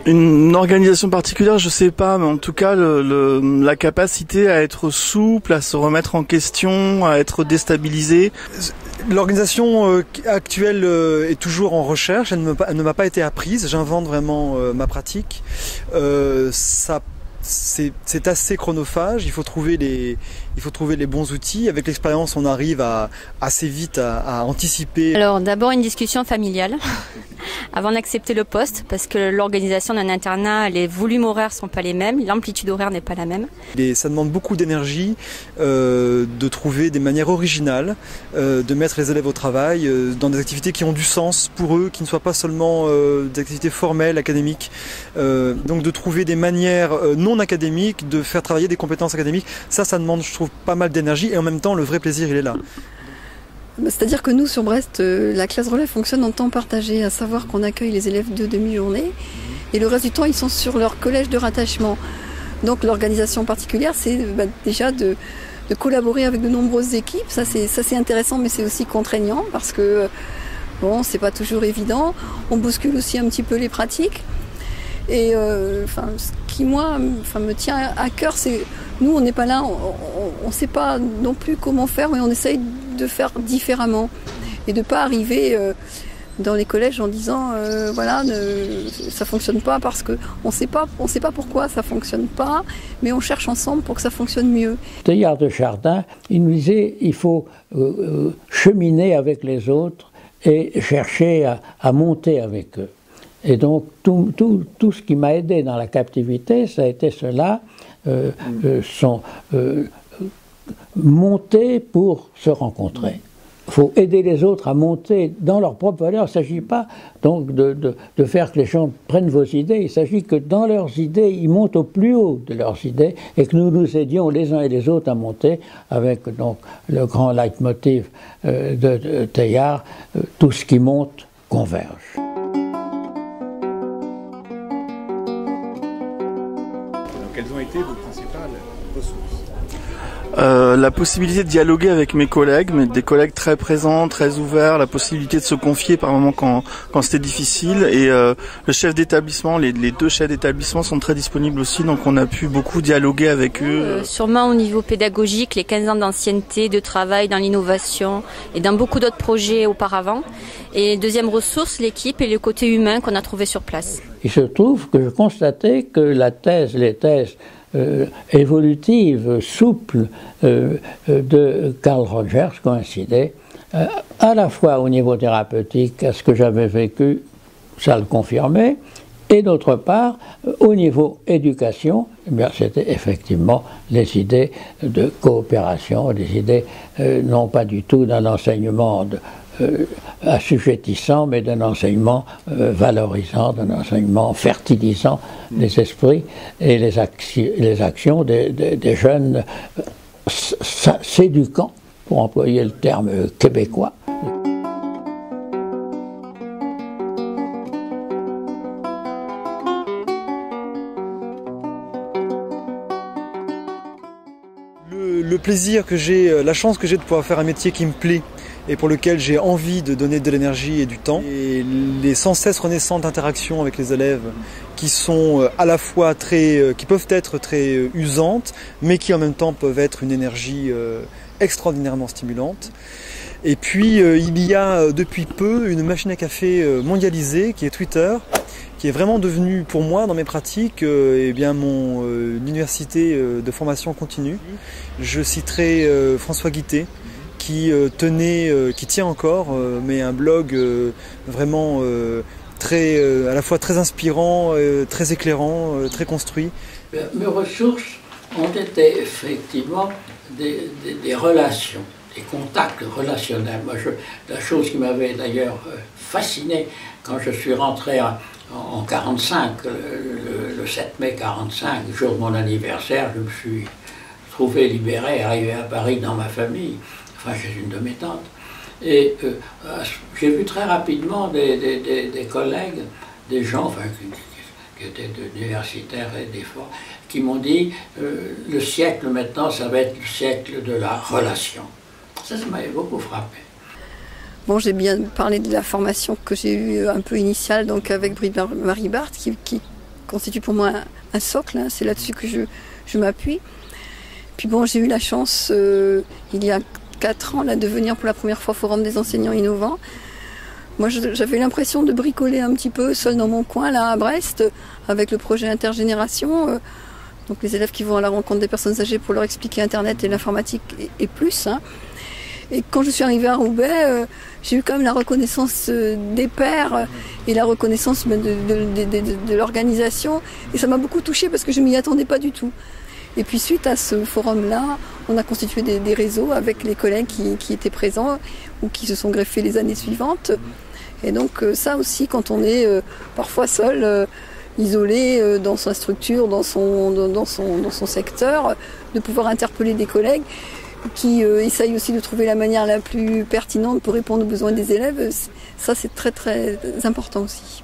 Une organisation particulière, je sais pas, mais en tout cas, la capacité à être souple, à se remettre en question, à être déstabilisé. L'organisation actuelle est toujours en recherche, elle ne m'a pas été apprise, j'invente vraiment ma pratique. C'est assez chronophage, il faut trouver les bons outils. Avec l'expérience, on arrive assez vite à anticiper. Alors d'abord une discussion familiale avant d'accepter le poste, parce que l'organisation d'un internat, les volumes horaires sont pas les mêmes, l'amplitude horaire n'est pas la même. Et ça demande beaucoup d'énergie de trouver des manières originales, de mettre les élèves au travail dans des activités qui ont du sens pour eux, qui ne soient pas seulement des activités formelles, académiques. Donc de trouver des manières non académiques, de faire travailler des compétences académiques, ça demande, je trouve, pas mal d'énergie, et en même temps le vrai plaisir il est là. C'est-à-dire que nous, sur Brest, la classe relais fonctionne en temps partagé, à savoir qu'on accueille les élèves de demi-journée et le reste du temps, ils sont sur leur collège de rattachement. Donc l'organisation particulière, c'est déjà de collaborer avec de nombreuses équipes. Ça c'est intéressant, mais c'est aussi contraignant parce que bon, c'est pas toujours évident. On bouscule aussi un petit peu les pratiques. Et ce qui me tient à cœur, c'est nous, on n'est pas là, on ne sait pas non plus comment faire, mais on essaye de faire différemment et de ne pas arriver dans les collèges en disant ça fonctionne pas parce que on sait pas pourquoi ça fonctionne pas, mais on cherche ensemble pour que ça fonctionne mieux. Teilhard de Chardin, il nous disait il faut cheminer avec les autres et chercher à monter avec eux. Et donc tout ce qui m'a aidé dans la captivité, ça a été cela, monter pour se rencontrer. Il faut aider les autres à monter dans leur propre valeur. Il ne s'agit pas donc de faire que les gens prennent vos idées, il s'agit que dans leurs idées, ils montent au plus haut de leurs idées et que nous nous aidions les uns et les autres à monter avec donc le grand leitmotiv de Teilhard, tout ce qui monte converge. Quelles ont été vos principales ressources ? La possibilité de dialoguer avec mes collègues, mais des collègues très présents, très ouverts, la possibilité de se confier par moments quand c'était difficile, et le chef d'établissement, les deux chefs d'établissement sont très disponibles aussi, donc on a pu beaucoup dialoguer avec eux. Sûrement au niveau pédagogique, les 15 ans d'ancienneté, de travail dans l'innovation et dans beaucoup d'autres projets auparavant. Et deuxième ressource, l'équipe et le côté humain qu'on a trouvé sur place. Il se trouve que je constatais que les thèses évolutive, souple de Carl Rogers coïncidait à la fois au niveau thérapeutique, à ce que j'avais vécu, ça le confirmait, et d'autre part, au niveau éducation, eh bien, c'était effectivement les idées de coopération, des idées non pas du tout d'un enseignement assujettissant, mais d'un enseignement valorisant, d'un enseignement fertilisant les esprits et les actions des jeunes s'éduquant, pour employer le terme québécois. Le plaisir que j'ai, la chance que j'ai de pouvoir faire un métier qui me plaît et pour lequel j'ai envie de donner de l'énergie et du temps. Et les sans cesse renaissantes interactions avec les élèves qui sont à la fois qui peuvent être très usantes, mais qui en même temps peuvent être une énergie extraordinairement stimulante. Et puis il y a depuis peu une machine à café mondialisée qui est Twitter, qui est vraiment devenue pour moi dans mes pratiques mon université de formation continue. Je citerai François Guittet, qui tient encore, mais un blog vraiment à la fois très inspirant, très éclairant, très construit. Mes ressources ont été effectivement des relations, des contacts relationnels. Moi, la chose qui m'avait d'ailleurs fasciné quand je suis rentré en 45, le 7 mai 45, le jour de mon anniversaire, je me suis trouvé libéré, arrivé à Paris dans ma famille, enfin chez une de mes tantes. Et j'ai vu très rapidement des collègues, des gens enfin, qui étaient universitaires et des forts, qui m'ont dit le siècle maintenant, ça va être le siècle de la relation. Ça m'avait beaucoup frappé. Bon, j'ai bien parlé de la formation que j'ai eue un peu initiale, donc avec Marie Barthes, qui constitue pour moi un socle, hein, c'est là-dessus que je m'appuie. Puis bon, j'ai eu la chance, il y a 4 ans, là, de venir pour la première fois au Forum des enseignants innovants. Moi, j'avais l'impression de bricoler un petit peu seul dans mon coin, là, à Brest, avec le projet intergénération. Donc les élèves qui vont à la rencontre des personnes âgées pour leur expliquer Internet et l'informatique et plus. Hein. Et quand je suis arrivée à Roubaix, j'ai eu quand même la reconnaissance des pairs et la reconnaissance de l'organisation. Et ça m'a beaucoup touchée parce que je ne m'y attendais pas du tout. Et puis suite à ce forum-là, on a constitué des réseaux avec les collègues qui étaient présents ou qui se sont greffés les années suivantes. Et donc ça aussi, quand on est parfois seul, isolé dans sa structure, dans son secteur, de pouvoir interpeller des collègues qui essayent aussi de trouver la manière la plus pertinente pour répondre aux besoins des élèves, ça c'est très très important aussi.